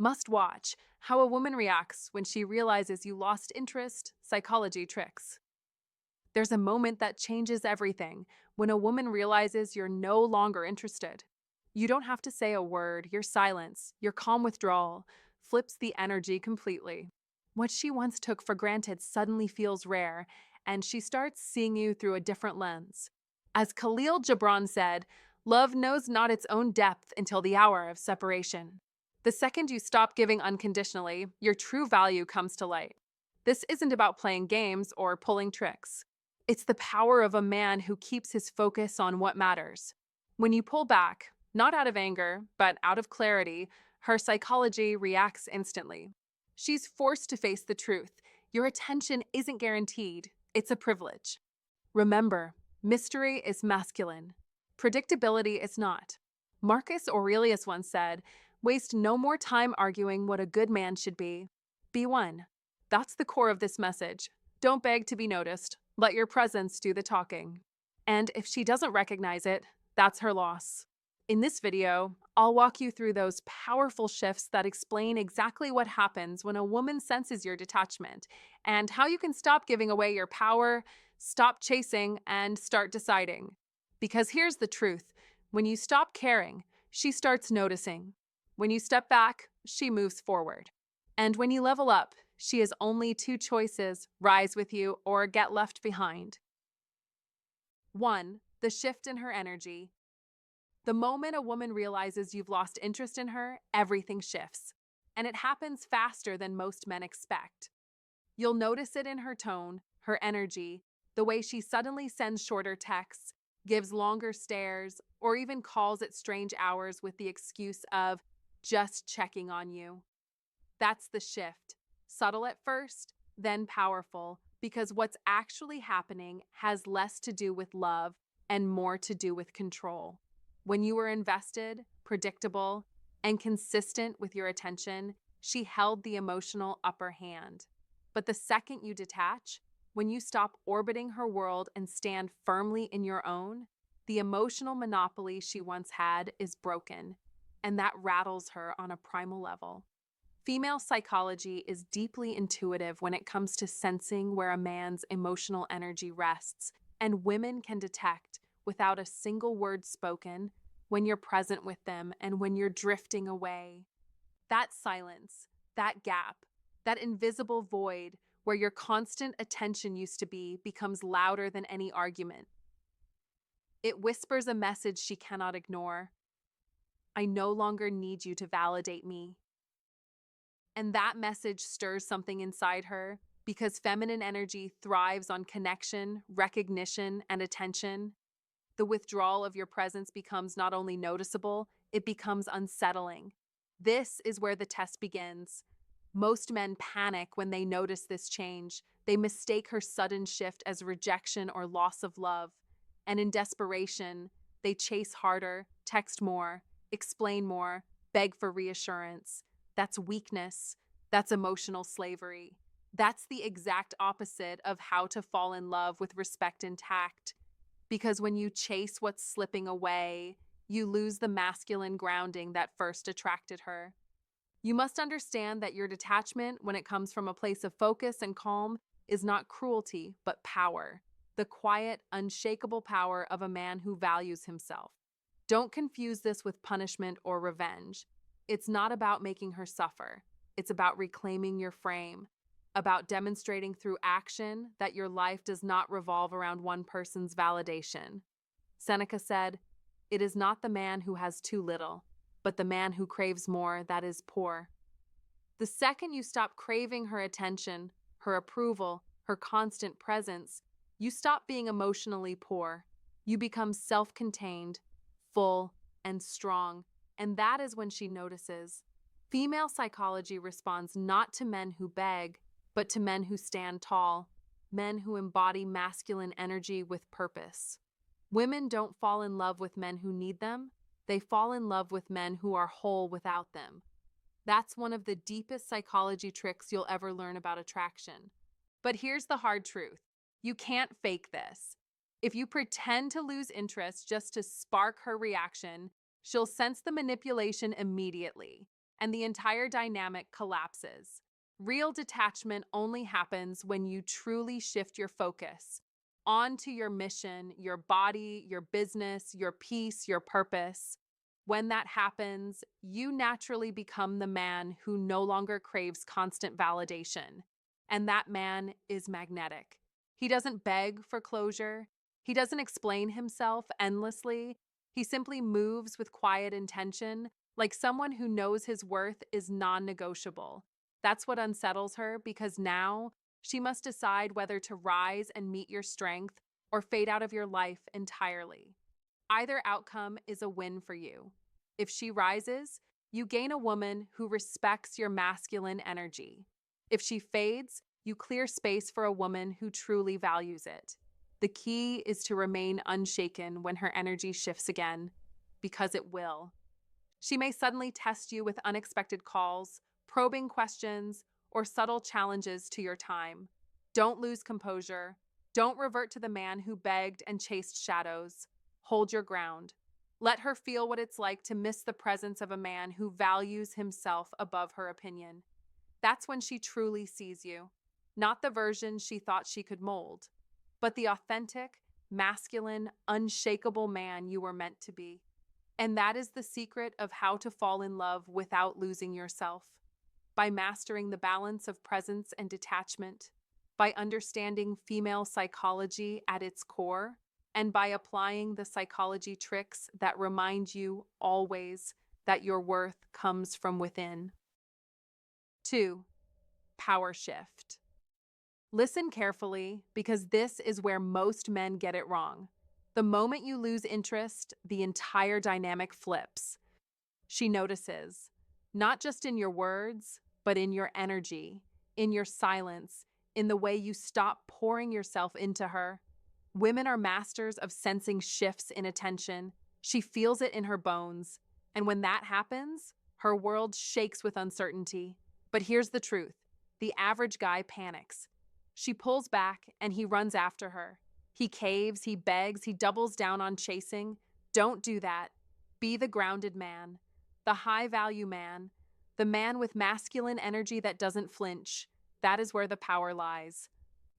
Must watch how a woman reacts when she realizes you lost interest, psychology tricks. There's a moment that changes everything when a woman realizes you're no longer interested. You don't have to say a word, your silence, your calm withdrawal flips the energy completely. What she once took for granted suddenly feels rare, and she starts seeing you through a different lens. As Khalil Gibran said, love knows not its own depth until the hour of separation. The second you stop giving unconditionally, your true value comes to light. This isn't about playing games or pulling tricks. It's the power of a man who keeps his focus on what matters. When you pull back, not out of anger, but out of clarity, her psychology reacts instantly. She's forced to face the truth. Your attention isn't guaranteed, it's a privilege. Remember, mystery is masculine. Predictability is not. Marcus Aurelius once said, waste no more time arguing what a good man should be. Be one. That's the core of this message. Don't beg to be noticed. Let your presence do the talking. And if she doesn't recognize it, that's her loss. In this video, I'll walk you through those powerful shifts that explain exactly what happens when a woman senses your detachment and how you can stop giving away your power, stop chasing, and start deciding. Because here's the truth. When you stop caring, she starts noticing. When you step back, she moves forward. And when you level up, she has only two choices: rise with you or get left behind. 1. The shift in her energy. The moment a woman realizes you've lost interest in her, everything shifts. And it happens faster than most men expect. You'll notice it in her tone, her energy, the way she suddenly sends shorter texts, gives longer stares, or even calls at strange hours with the excuse of just checking on you. That's the shift. Subtle at first, then powerful, because what's actually happening has less to do with love and more to do with control. When you were invested, predictable, and consistent with your attention, she held the emotional upper hand. But the second you detach, when you stop orbiting her world and stand firmly in your own, the emotional monopoly she once had is broken, and that rattles her on a primal level. Female psychology is deeply intuitive when it comes to sensing where a man's emotional energy rests, and women can detect, without a single word spoken, when you're present with them and when you're drifting away. That silence, that gap, that invisible void where your constant attention used to be becomes louder than any argument. It whispers a message she cannot ignore. I no longer need you to validate me. And that message stirs something inside her because feminine energy thrives on connection, recognition, and attention. The withdrawal of your presence becomes not only noticeable, it becomes unsettling. This is where the test begins. Most men panic when they notice this change. They mistake her sudden shift as rejection or loss of love. And in desperation, they chase harder, text more, explain more, beg for reassurance. That's weakness. That's emotional slavery. That's the exact opposite of how to fall in love with respect and tact. Because when you chase what's slipping away, you lose the masculine grounding that first attracted her. You must understand that your detachment, when it comes from a place of focus and calm, is not cruelty, but power. The quiet, unshakable power of a man who values himself. Don't confuse this with punishment or revenge. It's not about making her suffer. It's about reclaiming your frame, about demonstrating through action that your life does not revolve around one person's validation. Seneca said, "It is not the man who has too little, but the man who craves more that is poor." The second you stop craving her attention, her approval, her constant presence, you stop being emotionally poor. You become self-contained, full, and strong, and that is when she notices. Female psychology responds not to men who beg, but to men who stand tall, men who embody masculine energy with purpose. Women don't fall in love with men who need them, they fall in love with men who are whole without them. That's one of the deepest psychology tricks you'll ever learn about attraction. But here's the hard truth. You can't fake this. If you pretend to lose interest just to spark her reaction, she'll sense the manipulation immediately. and the entire dynamic collapses. Real detachment only happens when you truly shift your focus onto your mission, your body, your business, your peace, your purpose. When that happens, you naturally become the man who no longer craves constant validation. And that man is magnetic. He doesn't beg for closure. He doesn't explain himself endlessly. He simply moves with quiet intention, like someone who knows his worth is non-negotiable. That's what unsettles her because now she must decide whether to rise and meet your strength or fade out of your life entirely. Either outcome is a win for you. If she rises, you gain a woman who respects your masculine energy. If she fades, you clear space for a woman who truly values it. The key is to remain unshaken when her energy shifts again, because it will. She may suddenly test you with unexpected calls, probing questions, or subtle challenges to your time. Don't lose composure. Don't revert to the man who begged and chased shadows. Hold your ground. Let her feel what it's like to miss the presence of a man who values himself above her opinion. That's when she truly sees you. Not the version she thought she could mold, but the authentic, masculine, unshakable man you were meant to be. And that is the secret of how to fall in love without losing yourself. By mastering the balance of presence and detachment, by understanding female psychology at its core, and by applying the psychology tricks that remind you always that your worth comes from within. 2. Power shift. Listen carefully because this is where most men get it wrong. The moment you lose interest, the entire dynamic flips. She notices, not just in your words, but in your energy, in your silence, in the way you stop pouring yourself into her. Women are masters of sensing shifts in attention. She feels it in her bones. And when that happens, her world shakes with uncertainty. But here's the truth. The average guy panics. She pulls back and he runs after her. He caves, he begs, he doubles down on chasing. Don't do that. Be the grounded man, the high-value man, the man with masculine energy that doesn't flinch. That is where the power lies.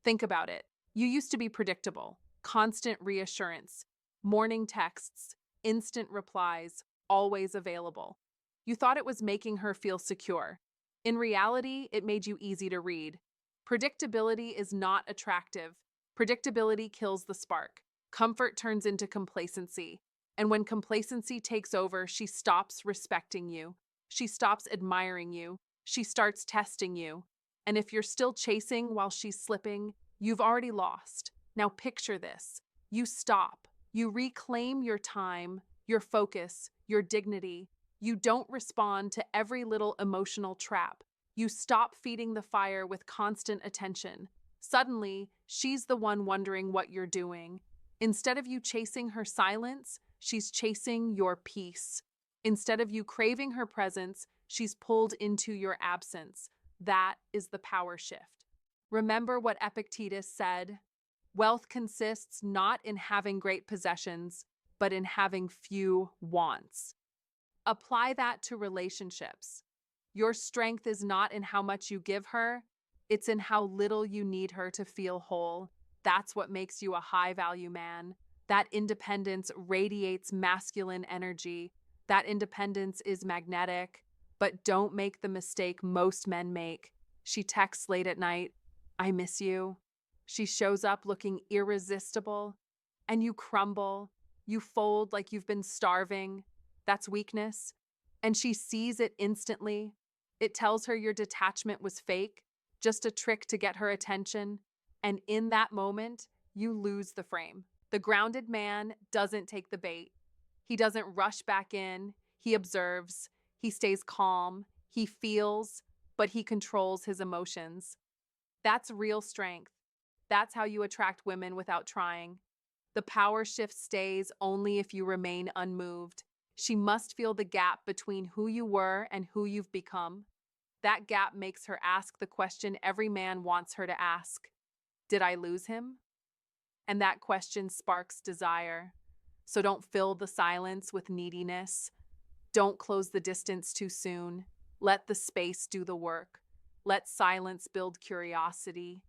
Think about it. You used to be predictable, constant reassurance, morning texts, instant replies, always available. You thought it was making her feel secure. In reality, it made you easy to read. Predictability is not attractive. Predictability kills the spark. Comfort turns into complacency. And when complacency takes over, she stops respecting you. She stops admiring you. She starts testing you. And if you're still chasing while she's slipping, you've already lost. Now picture this. You stop. You reclaim your time, your focus, your dignity. You don't respond to every little emotional trap. You stop feeding the fire with constant attention. Suddenly, she's the one wondering what you're doing. Instead of you chasing her silence, she's chasing your peace. Instead of you craving her presence, she's pulled into your absence. That is the power shift. Remember what Epictetus said? Wealth consists not in having great possessions, but in having few wants. Apply that to relationships. Your strength is not in how much you give her, it's in how little you need her to feel whole. That's what makes you a high-value man. That independence radiates masculine energy. That independence is magnetic. But don't make the mistake most men make. She texts late at night, "I miss you." She shows up looking irresistible, and you crumble. You fold like you've been starving. That's weakness. And she sees it instantly. It tells her your detachment was fake, just a trick to get her attention. And in that moment, you lose the frame. The grounded man doesn't take the bait. He doesn't rush back in. He observes. He stays calm. He feels, but he controls his emotions. That's real strength. That's how you attract women without trying. The power shift stays only if you remain unmoved. She must feel the gap between who you were and who you've become. That gap makes her ask the question every man wants her to ask. Did I lose him? And that question sparks desire. So don't fill the silence with neediness. Don't close the distance too soon. Let the space do the work. Let silence build curiosity.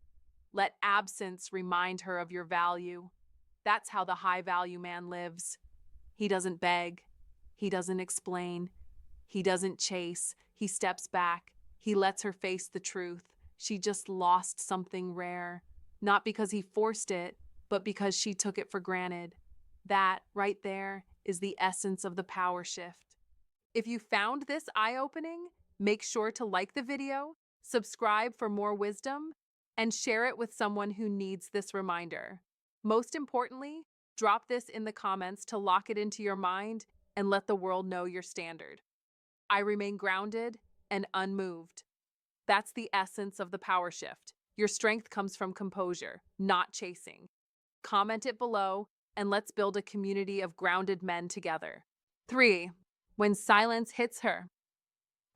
Let absence remind her of your value. That's how the high value man lives. He doesn't beg. He doesn't explain. He doesn't chase. He steps back. He lets her face the truth. She just lost something rare. Not because he forced it, but because she took it for granted. That, right there, is the essence of the power shift. If you found this eye-opening, make sure to like the video, subscribe for more wisdom, and share it with someone who needs this reminder. Most importantly, drop this in the comments to lock it into your mind and let the world know your standard. I remain grounded and unmoved. That's the essence of the power shift. Your strength comes from composure, not chasing. Comment it below, and let's build a community of grounded men together. 3. When silence hits her.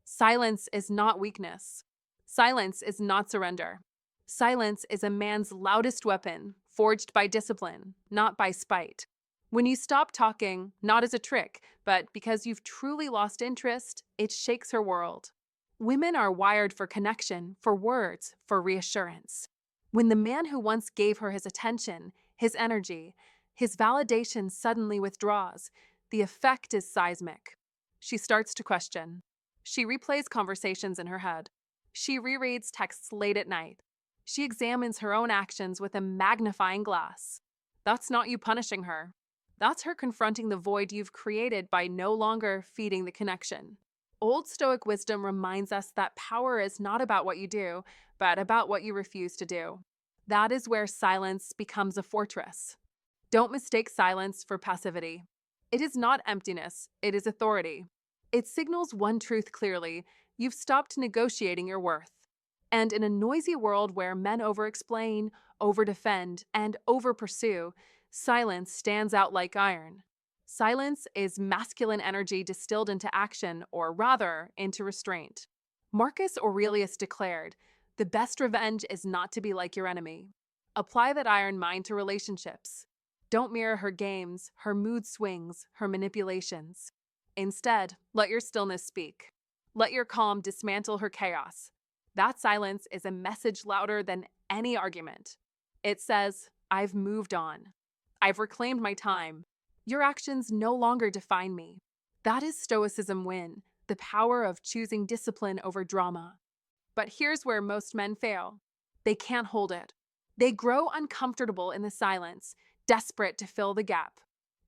Silence is not weakness. Silence is not surrender. Silence is a man's loudest weapon, forged by discipline, not by spite. When you stop talking, not as a trick, but because you've truly lost interest, it shakes her world. Women are wired for connection, for words, for reassurance. When the man who once gave her his attention, his energy, his validation suddenly withdraws, the effect is seismic. She starts to question. She replays conversations in her head. She rereads texts late at night. She examines her own actions with a magnifying glass. That's not you punishing her. That's her confronting the void you've created by no longer feeding the connection. Old Stoic wisdom reminds us that power is not about what you do, but about what you refuse to do. That is where silence becomes a fortress. Don't mistake silence for passivity. It is not emptiness, it is authority. It signals one truth clearly: you've stopped negotiating your worth. And in a noisy world where men over-explain, over-defend, and over-pursue, silence stands out like iron. Silence is masculine energy distilled into action, or rather, into restraint. Marcus Aurelius declared, "The best revenge is not to be like your enemy." Apply that iron mind to relationships. Don't mirror her games, her mood swings, her manipulations. Instead, let your stillness speak. Let your calm dismantle her chaos. That silence is a message louder than any argument. It says, "I've moved on. I've reclaimed my time. Your actions no longer define me." That is Stoicism win, the power of choosing discipline over drama. But here's where most men fail. They can't hold it. They grow uncomfortable in the silence, desperate to fill the gap.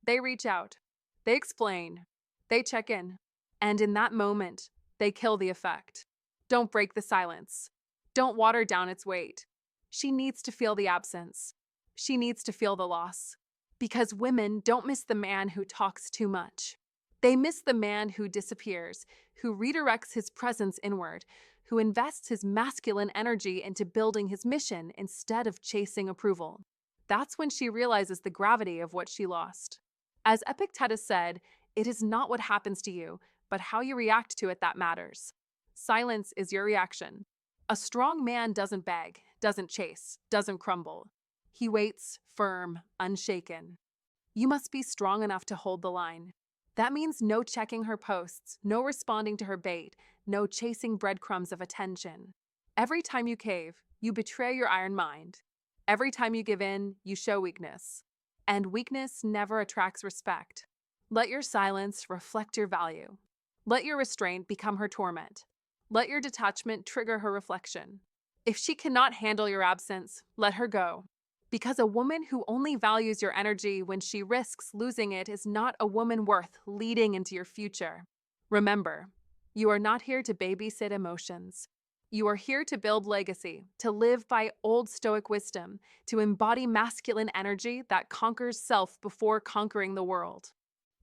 They reach out. They explain. They check in. And in that moment, they kill the effect. Don't break the silence. Don't water down its weight. She needs to feel the absence. She needs to feel the loss. Because women don't miss the man who talks too much. They miss the man who disappears, who redirects his presence inward, who invests his masculine energy into building his mission instead of chasing approval. That's when she realizes the gravity of what she lost. As Epictetus said, it is not what happens to you, but how you react to it that matters. Silence is your reaction. A strong man doesn't beg, doesn't chase, doesn't crumble. He waits, firm, unshaken. You must be strong enough to hold the line. That means no checking her posts, no responding to her bait, no chasing breadcrumbs of attention. Every time you cave, you betray your iron mind. Every time you give in, you show weakness. And weakness never attracts respect. Let your silence reflect your value. Let your restraint become her torment. Let your detachment trigger her reflection. If she cannot handle your absence, let her go. Because a woman who only values your energy when she risks losing it is not a woman worth leading into your future. Remember, you are not here to babysit emotions. You are here to build legacy, to live by old Stoic wisdom, to embody masculine energy that conquers self before conquering the world.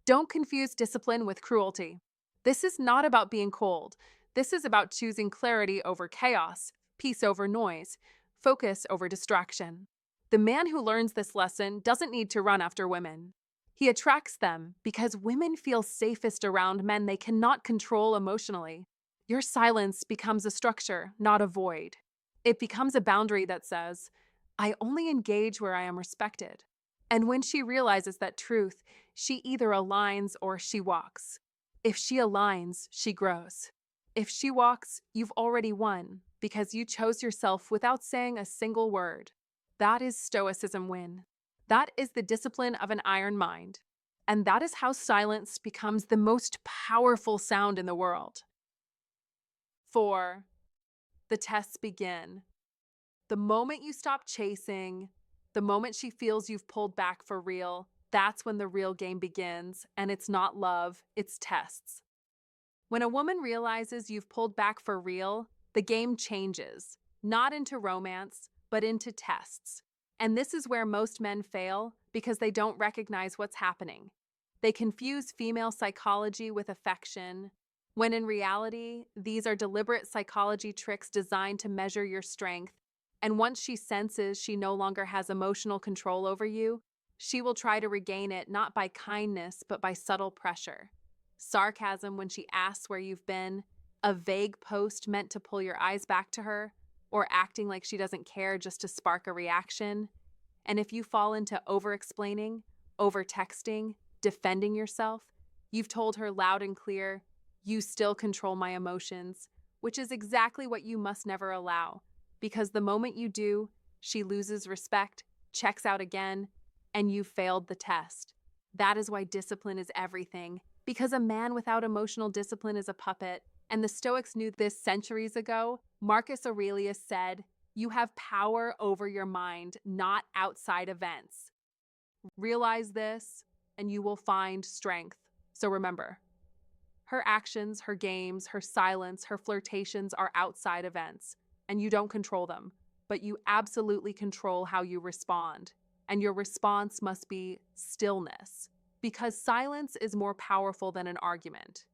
Don't confuse discipline with cruelty. This is not about being cold. This is about choosing clarity over chaos, peace over noise, focus over distraction. The man who learns this lesson doesn't need to run after women. He attracts them because women feel safest around men they cannot control emotionally. Your silence becomes a structure, not a void. It becomes a boundary that says, "I only engage where I am respected." And when she realizes that truth, she either aligns or she walks. If she aligns, she grows. If she walks, you've already won because you chose yourself without saying a single word. That is Stoicism win. That is the discipline of an iron mind. And that is how silence becomes the most powerful sound in the world. 4. The tests begin. The moment you stop chasing, the moment she feels you've pulled back for real, that's when the real game begins, and it's not love, it's tests. When a woman realizes you've pulled back for real, the game changes, not into romance, but into tests. And this is where most men fail because they don't recognize what's happening. They confuse female psychology with affection, when in reality, these are deliberate psychology tricks designed to measure your strength. And once she senses she no longer has emotional control over you, she will try to regain it not by kindness, but by subtle pressure. Sarcasm when she asks where you've been, a vague post meant to pull your eyes back to her, or acting like she doesn't care just to spark a reaction. And if you fall into over-explaining, over-texting, defending yourself, you've told her loud and clear, you still control my emotions, which is exactly what you must never allow. Because the moment you do, she loses respect, checks out again, and you've failed the test. That is why discipline is everything. Because a man without emotional discipline is a puppet, and the Stoics knew this centuries ago. Marcus Aurelius said, "You have power over your mind, not outside events." Realize this, and you will find strength. So remember, her actions, her games, her silence, her flirtations are outside events, and you don't control them, but you absolutely control how you respond. And your response must be stillness. Because silence is more powerful than an argument.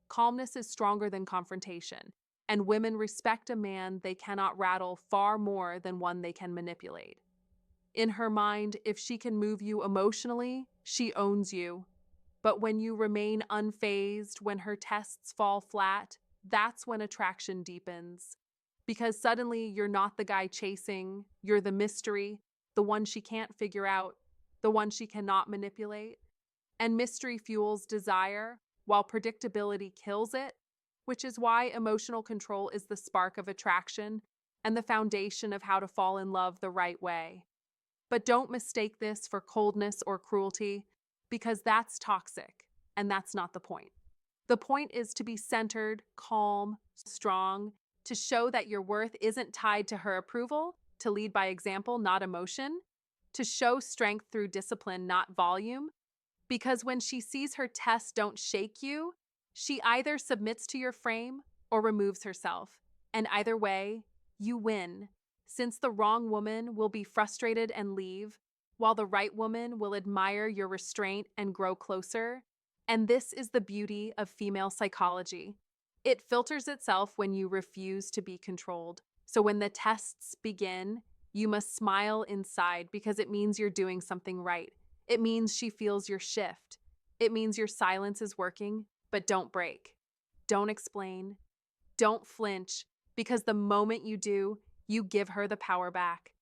Calmness is stronger than confrontation, and women respect a man they cannot rattle far more than one they can manipulate. In her mind, if she can move you emotionally, she owns you. But when you remain unfazed, when her tests fall flat, that's when attraction deepens. Because suddenly you're not the guy chasing, you're the mystery, the one she can't figure out, the one she cannot manipulate. And mystery fuels desire, while predictability kills it, which is why emotional control is the spark of attraction and the foundation of how to fall in love the right way. But don't mistake this for coldness or cruelty, because that's toxic, and that's not the point. The point is to be centered, calm, strong, to show that your worth isn't tied to her approval, to lead by example, not emotion, to show strength through discipline, not volume, because when she sees her tests don't shake you, she either submits to your frame or removes herself. And either way, you win, since the wrong woman will be frustrated and leave, while the right woman will admire your restraint and grow closer. And this is the beauty of female psychology. It filters itself when you refuse to be controlled. So when the tests begin, you must smile inside because it means you're doing something right. It means she feels your shift. It means your silence is working, but don't break. Don't explain. Don't flinch, because the moment you do, you give her the power back.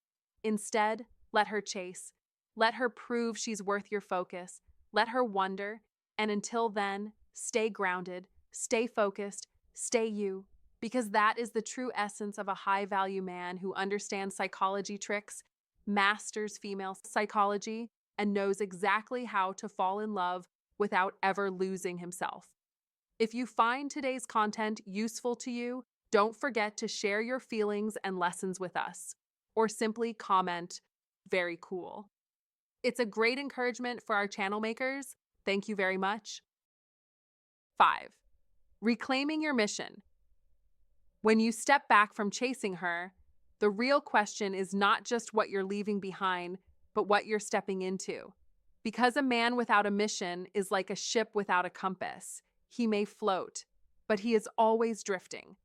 Instead, let her chase. Let her prove she's worth your focus. Let her wonder. And until then, stay grounded, stay focused, stay you. Because that is the true essence of a high-value man who understands psychology tricks, masters female psychology, and knows exactly how to fall in love without ever losing himself. If you find today's content useful to you, don't forget to share your feelings and lessons with us, or simply comment, "Very cool." It's a great encouragement for our channel makers. Thank you very much. 5. Reclaiming your mission. When you step back from chasing her, the real question is not just what you're leaving behind, but what you're stepping into. Because a man without a mission is like a ship without a compass. He may float, but he is always drifting.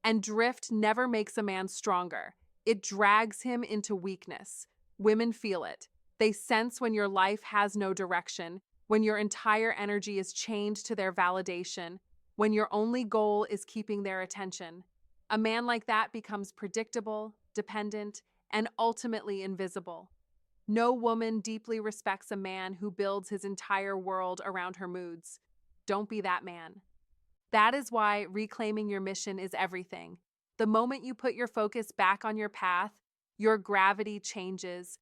And drift never makes a man stronger. It drags him into weakness. Women feel it. They sense when your life has no direction, when your entire energy is chained to their validation, when your only goal is keeping their attention. A man like that becomes predictable, dependent, and ultimately invisible. No woman deeply respects a man who builds his entire world around her moods. Don't be that man. That is why reclaiming your mission is everything. The moment you put your focus back on your path, your gravity changes.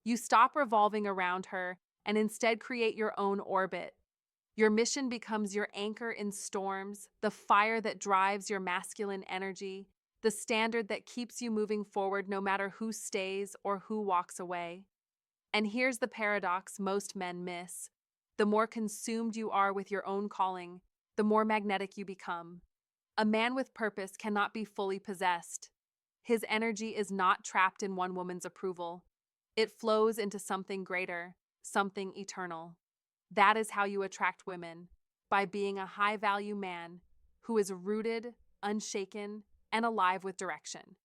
You stop revolving around her and instead create your own orbit. Your mission becomes your anchor in storms, the fire that drives your masculine energy, the standard that keeps you moving forward no matter who stays or who walks away. And here's the paradox most men miss. The more consumed you are with your own calling, the more magnetic you become. A man with purpose cannot be fully possessed. His energy is not trapped in one woman's approval. It flows into something greater, something eternal. That is how you attract women, by being a high-value man who is rooted, unshaken, and alive with direction.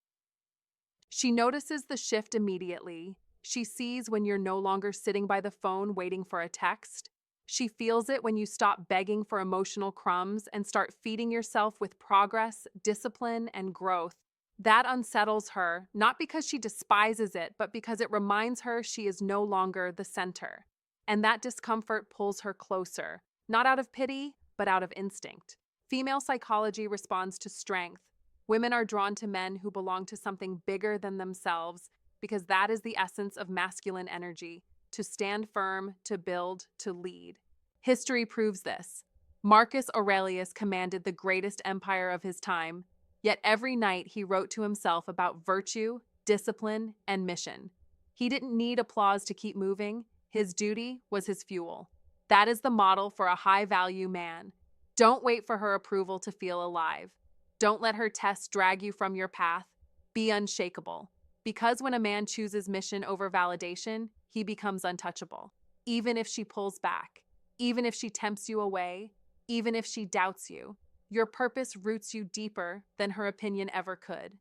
She notices the shift immediately. She sees when you're no longer sitting by the phone waiting for a text. She feels it when you stop begging for emotional crumbs and start feeding yourself with progress, discipline, and growth. That unsettles her, not because she despises it, but because it reminds her she is no longer the center. And that discomfort pulls her closer, not out of pity, but out of instinct. Female psychology responds to strength. Women are drawn to men who belong to something bigger than themselves because that is the essence of masculine energy, to stand firm, to build, to lead. History proves this. Marcus Aurelius commanded the greatest empire of his time, yet every night he wrote to himself about virtue, discipline, and mission. He didn't need applause to keep moving. His duty was his fuel. That is the model for a high-value man. Don't wait for her approval to feel alive. Don't let her tests drag you from your path. Be unshakable. Because when a man chooses mission over validation, he becomes untouchable. Even if she pulls back, even if she tempts you away, even if she doubts you, your purpose roots you deeper than her opinion ever could.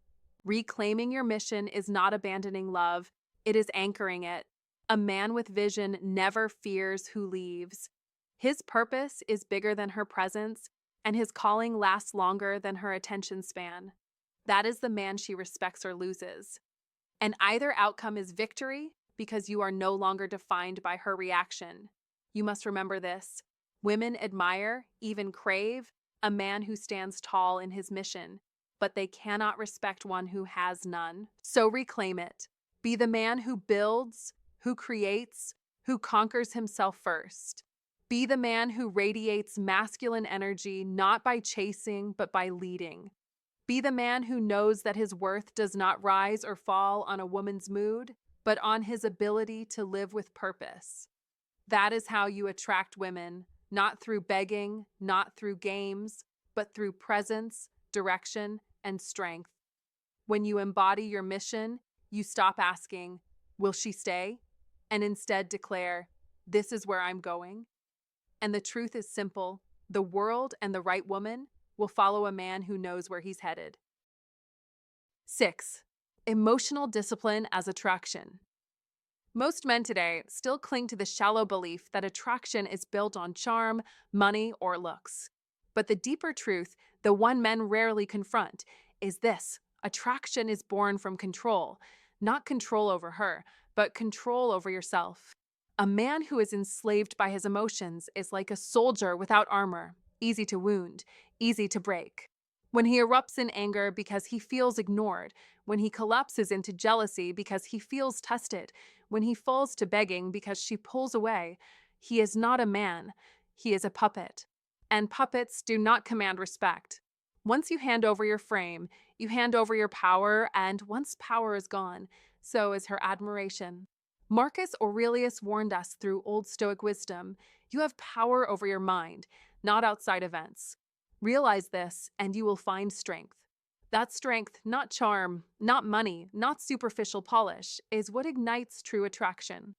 Reclaiming your mission is not abandoning love, it is anchoring it. A man with vision never fears who leaves. His purpose is bigger than her presence, and his calling lasts longer than her attention span. That is the man she respects or loses. And either outcome is victory because you are no longer defined by her reaction. You must remember this. Women admire, even crave, a man who stands tall in his mission, but they cannot respect one who has none. So reclaim it. Be the man who builds, who creates, who conquers himself first. Be the man who radiates masculine energy not by chasing, but by leading. Be the man who knows that his worth does not rise or fall on a woman's mood, but on his ability to live with purpose. That is how you attract women, not through begging, not through games, but through presence, direction, and strength. When you embody your mission, you stop asking, "Will she stay?" and instead declare, "This is where I'm going." And the truth is simple. The world and the right woman will follow a man who knows where he's headed. 6. Emotional discipline as attraction. Most men today still cling to the shallow belief that attraction is built on charm, money, or looks. But the deeper truth, the one men rarely confront, is this: attraction is born from control, not control over her, but control over yourself. A man who is enslaved by his emotions is like a soldier without armor, easy to wound, easy to break. When he erupts in anger because he feels ignored, when he collapses into jealousy because he feels tested, when he falls to begging because she pulls away, he is not a man, he is a puppet. And puppets do not command respect. Once you hand over your frame, you hand over your power, and once power is gone, so is her admiration. Marcus Aurelius warned us through old Stoic wisdom, you have power over your mind, not outside events. Realize this, and you will find strength. That strength, not charm, not money, not superficial polish, is what ignites true attraction.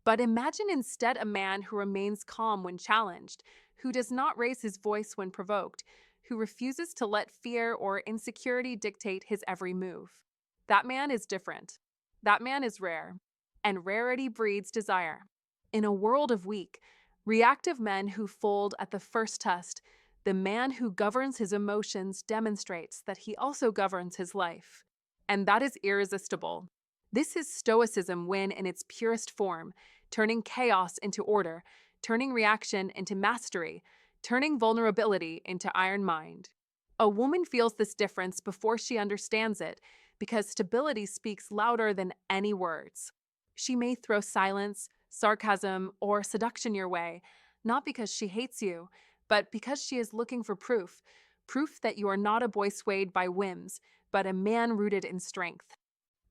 But imagine instead a man who remains calm when challenged, who does not raise his voice when provoked, who refuses to let fear or insecurity dictate his every move. That man is different. That man is rare. And rarity breeds desire. In a world of weak, reactive men who fold at the first test, the man who governs his emotions demonstrates that he also governs his life. And that is irresistible. This is Stoicism when in its purest form, turning chaos into order, turning reaction into mastery, turning vulnerability into iron mind. A woman feels this difference before she understands it because stability speaks louder than any words. She may throw silence, sarcasm, or seduction your way, not because she hates you, but because she is looking for proof that you are not a boy swayed by whims, but a man rooted in strength.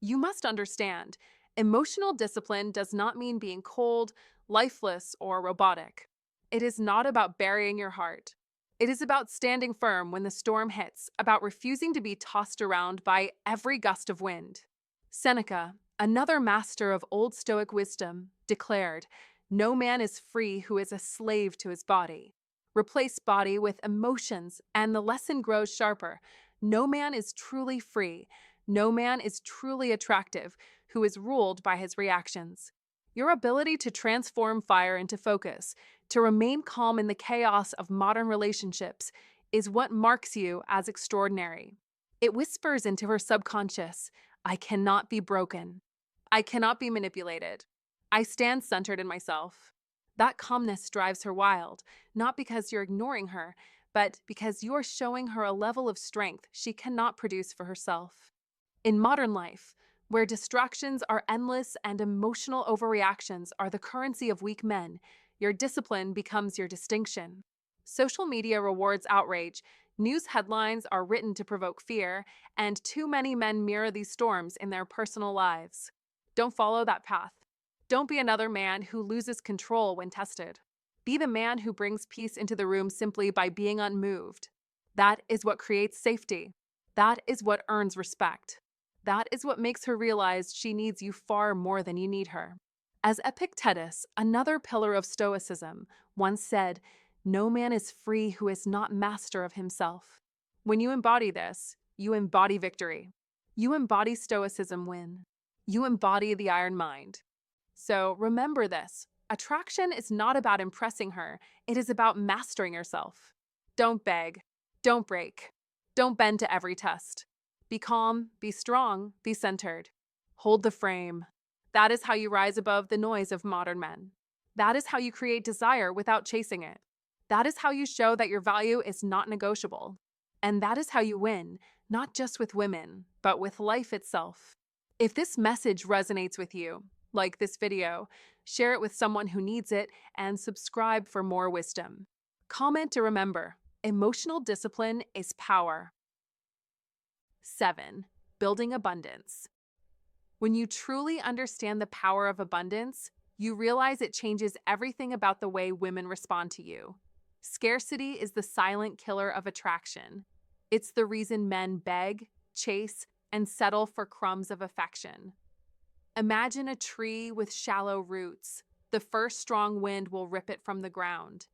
You must understand, emotional discipline does not mean being cold, lifeless, or robotic. It is not about burying your heart. It is about standing firm when the storm hits, about refusing to be tossed around by every gust of wind. Seneca, another master of old Stoic wisdom, declared, "No man is free who is a slave to his body." Replace body with emotions, and the lesson grows sharper. No man is truly free. No man is truly attractive who is ruled by his reactions. Your ability to transform fire into focus, to remain calm in the chaos of modern relationships, is what marks you as extraordinary. It whispers into her subconscious, I cannot be broken. I cannot be manipulated. I stand centered in myself. That calmness drives her wild, not because you're ignoring her, but because you're showing her a level of strength she cannot produce for herself. In modern life, where distractions are endless and emotional overreactions are the currency of weak men, your discipline becomes your distinction. Social media rewards outrage, news headlines are written to provoke fear, and too many men mirror these storms in their personal lives. Don't follow that path. Don't be another man who loses control when tested. Be the man who brings peace into the room simply by being unmoved. That is what creates safety. That is what earns respect. That is what makes her realize she needs you far more than you need her. As Epictetus, another pillar of Stoicism, once said, "No man is free who is not master of himself." When you embody this, you embody victory. You embody Stoicism win. You embody the iron mind. So remember this. Attraction is not about impressing her. It is about mastering yourself. Don't beg. Don't break. Don't bend to every test. Be calm, be strong, be centered. Hold the frame. That is how you rise above the noise of modern men. That is how you create desire without chasing it. That is how you show that your value is not negotiable. And that is how you win, not just with women, but with life itself. If this message resonates with you, like this video, share it with someone who needs it, and subscribe for more wisdom. Comment to remember, emotional discipline is power. 7. Building abundance. When you truly understand the power of abundance, you realize it changes everything about the way women respond to you. Scarcity is the silent killer of attraction. It's the reason men beg, chase, and settle for crumbs of affection. Imagine a tree with shallow roots. The first strong wind will rip it from the ground.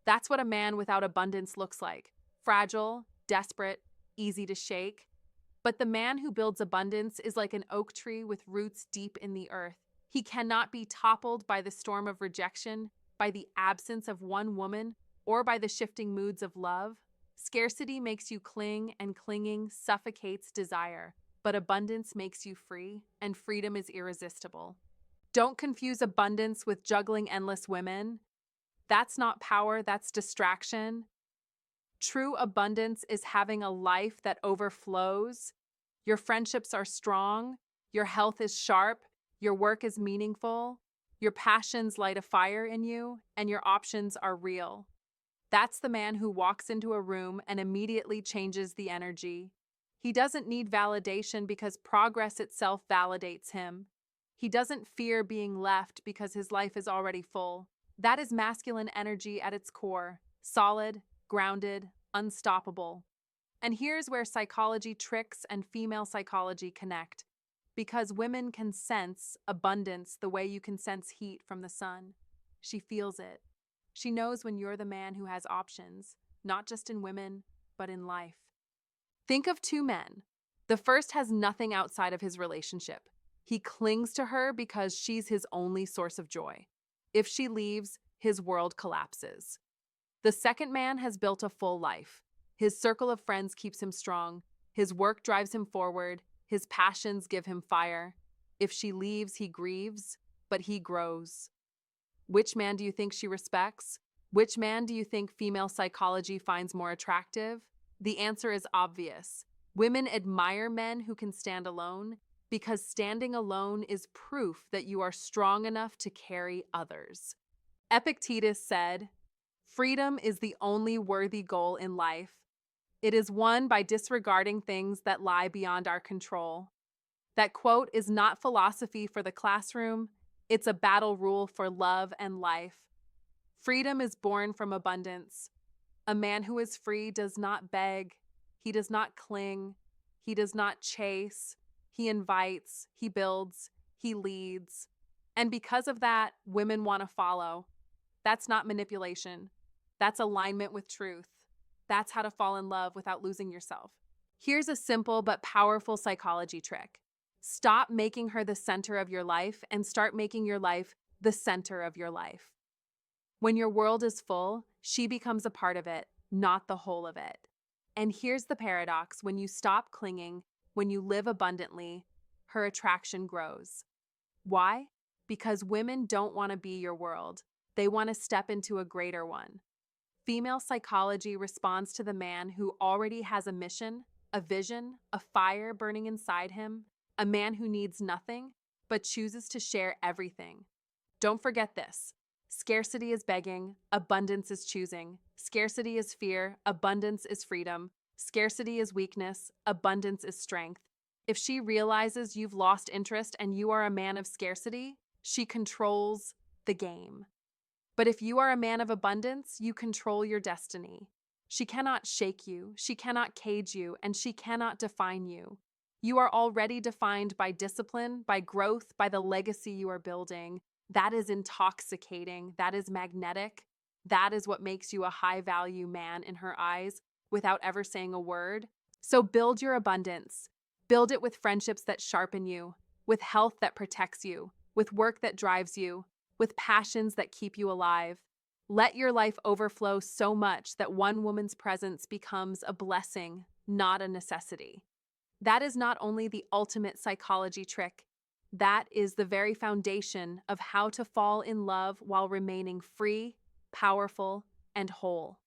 That's what a man without abundance looks like. Fragile, desperate, easy to shake. But the man who builds abundance is like an oak tree with roots deep in the earth. He cannot be toppled by the storm of rejection, by the absence of one woman, or by the shifting moods of love. Scarcity makes you cling, and clinging suffocates desire. But abundance makes you free, and freedom is irresistible. Don't confuse abundance with juggling endless women. That's not power, that's distraction. True abundance is having a life that overflows. Your friendships are strong, your health is sharp, your work is meaningful, your passions light a fire in you, and your options are real. That's the man who walks into a room and immediately changes the energy. He doesn't need validation because progress itself validates him. He doesn't fear being left because his life is already full. That is masculine energy at its core, solid, grounded, unstoppable. And here's where psychology tricks and female psychology connect. Because women can sense abundance the way you can sense heat from the sun. She feels it. She knows when you're the man who has options, not just in women, but in life. Think of two men. The first has nothing outside of his relationship. He clings to her because she's his only source of joy. If she leaves, his world collapses. The second man has built a full life. His circle of friends keeps him strong. His work drives him forward. His passions give him fire. If she leaves, he grieves, but he grows. Which man do you think she respects? Which man do you think female psychology finds more attractive? The answer is obvious. Women admire men who can stand alone because standing alone is proof that you are strong enough to carry others. Epictetus said, "Freedom is the only worthy goal in life. It is won by disregarding things that lie beyond our control." That quote is not philosophy for the classroom, it's a battle rule for love and life. Freedom is born from abundance. A man who is free does not beg, he does not cling, he does not chase, he invites, he builds, he leads. And because of that, women want to follow. That's not manipulation. That's alignment with truth. That's how to fall in love without losing yourself. Here's a simple but powerful psychology trick. Stop making her the center of your life and start making your life the center of your life. When your world is full, she becomes a part of it, not the whole of it. And here's the paradox: when you stop clinging, when you live abundantly, her attraction grows. Why? Because women don't want to be your world. They want to step into a greater one. Female psychology responds to the man who already has a mission, a vision, a fire burning inside him, a man who needs nothing but chooses to share everything. Don't forget this. Scarcity is begging, abundance is choosing. Scarcity is fear, abundance is freedom. Scarcity is weakness, abundance is strength. If she realizes you've lost interest and you are a man of scarcity, she controls the game. But if you are a man of abundance, you control your destiny. She cannot shake you, she cannot cage you, and she cannot define you. You are already defined by discipline, by growth, by the legacy you are building. That is intoxicating. That is magnetic. That is what makes you a high-value man in her eyes without ever saying a word. So build your abundance. Build it with friendships that sharpen you, with health that protects you, with work that drives you, with passions that keep you alive. Let your life overflow so much that one woman's presence becomes a blessing, not a necessity. That is not only the ultimate psychology trick, that is the very foundation of how to fall in love while remaining free, powerful, and whole.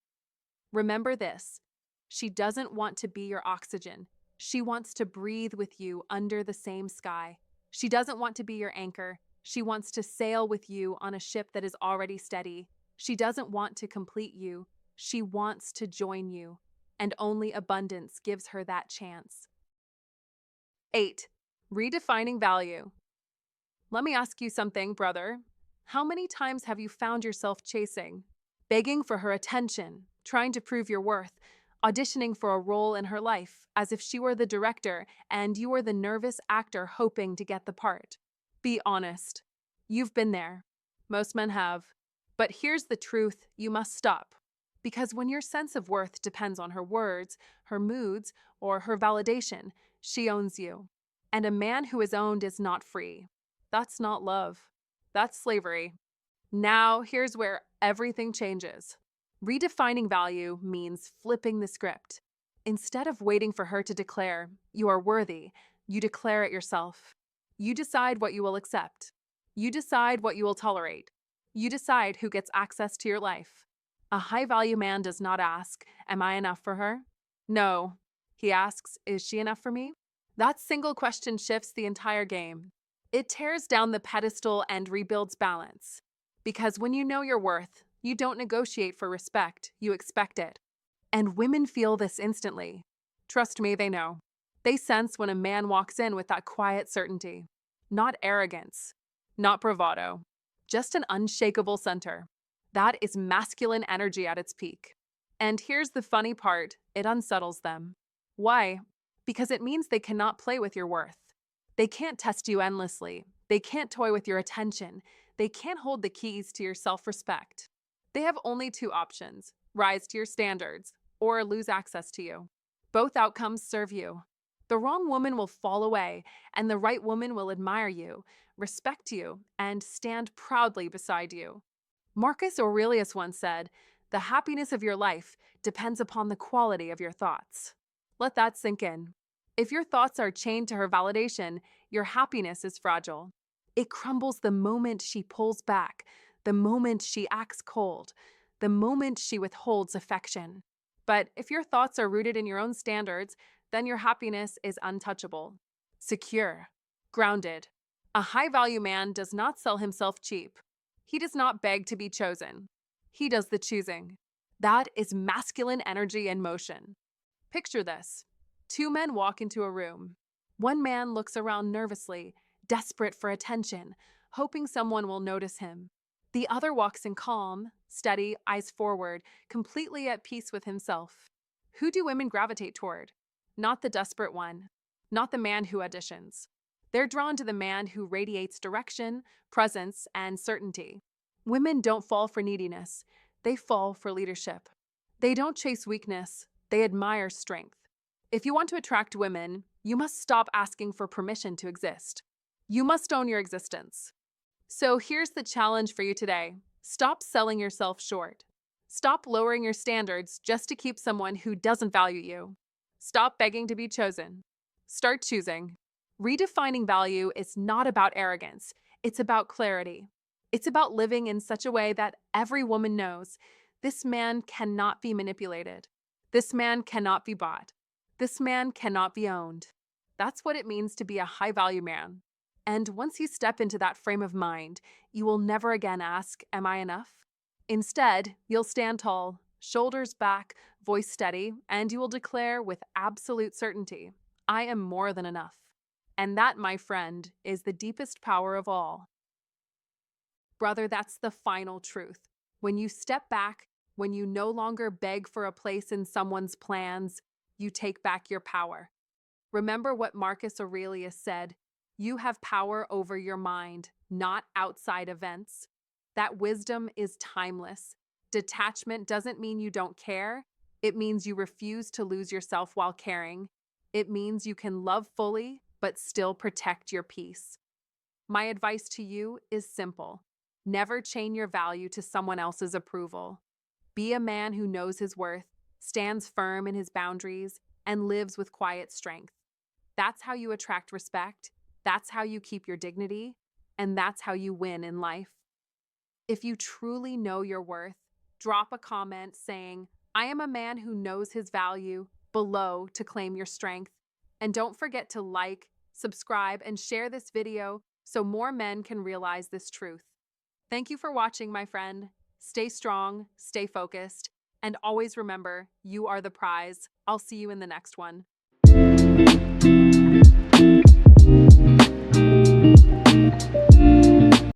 Remember this: she doesn't want to be your oxygen. She wants to breathe with you under the same sky. She doesn't want to be your anchor. She wants to sail with you on a ship that is already steady. She doesn't want to complete you. She wants to join you, and only abundance gives her that chance. 8. Redefining value. Let me ask you something, brother. How many times have you found yourself chasing, begging for her attention, trying to prove your worth, auditioning for a role in her life as if she were the director and you were the nervous actor hoping to get the part? Be honest. You've been there. Most men have. But here's the truth: you must stop. Because when your sense of worth depends on her words, her moods, or her validation, she owns you. And a man who is owned is not free. That's not love. That's slavery. Now, here's where everything changes. Redefining value means flipping the script. Instead of waiting for her to declare, "You are worthy," you declare it yourself. You decide what you will accept. You decide what you will tolerate. You decide who gets access to your life. A high-value man does not ask, "Am I enough for her?" No. He asks, "Is she enough for me?" That single question shifts the entire game. It tears down the pedestal and rebuilds balance. Because when you know your worth, you don't negotiate for respect, you expect it. And women feel this instantly. Trust me, they know. They sense when a man walks in with that quiet certainty. Not arrogance, not bravado, just an unshakable center. That is masculine energy at its peak. And here's the funny part: it unsettles them. Why? Because it means they cannot play with your worth. They can't test you endlessly. They can't toy with your attention. They can't hold the keys to your self-respect. They have only two options: rise to your standards or lose access to you. Both outcomes serve you. The wrong woman will fall away, and the right woman will admire you, respect you, and stand proudly beside you. Marcus Aurelius once said, "The happiness of your life depends upon the quality of your thoughts." Let that sink in. If your thoughts are chained to her validation, your happiness is fragile. It crumbles the moment she pulls back, the moment she acts cold, the moment she withholds affection. But if your thoughts are rooted in your own standards, then your happiness is untouchable, secure, grounded. A high-value man does not sell himself cheap. He does not beg to be chosen. He does the choosing. That is masculine energy in motion. Picture this. Two men walk into a room. One man looks around nervously, desperate for attention, hoping someone will notice him. The other walks in calm, steady, eyes forward, completely at peace with himself. Who do women gravitate toward? Not the desperate one, not the man who auditions. They're drawn to the man who radiates direction, presence, and certainty. Women don't fall for neediness, they fall for leadership. They don't chase weakness, they admire strength. If you want to attract women, you must stop asking for permission to exist. You must own your existence. So here's the challenge for you today. Stop selling yourself short. Stop lowering your standards just to keep someone who doesn't value you. Stop begging to be chosen. Start choosing. Redefining value is not about arrogance. It's about clarity. It's about living in such a way that every woman knows this man cannot be manipulated. This man cannot be bought. This man cannot be owned. That's what it means to be a high-value man. And once you step into that frame of mind, you will never again ask, "Am I enough?" Instead, you'll stand tall, shoulders back, voice steady, and you will declare with absolute certainty, "I am more than enough." And that, my friend, is the deepest power of all. Brother, that's the final truth. When you step back, when you no longer beg for a place in someone's plans, you take back your power. Remember what Marcus Aurelius said, "You have power over your mind, not outside events." That wisdom is timeless. Detachment doesn't mean you don't care. It means you refuse to lose yourself while caring. It means you can love fully, but still protect your peace. My advice to you is simple. Never chain your value to someone else's approval. Be a man who knows his worth, stands firm in his boundaries, and lives with quiet strength. That's how you attract respect, that's how you keep your dignity, and that's how you win in life. If you truly know your worth, drop a comment saying, "I am a man who knows his value," below to claim your strength. And don't forget to like, subscribe, and share this video so more men can realize this truth. Thank you for watching, my friend. Stay strong, stay focused, and always remember, you are the prize. I'll see you in the next one.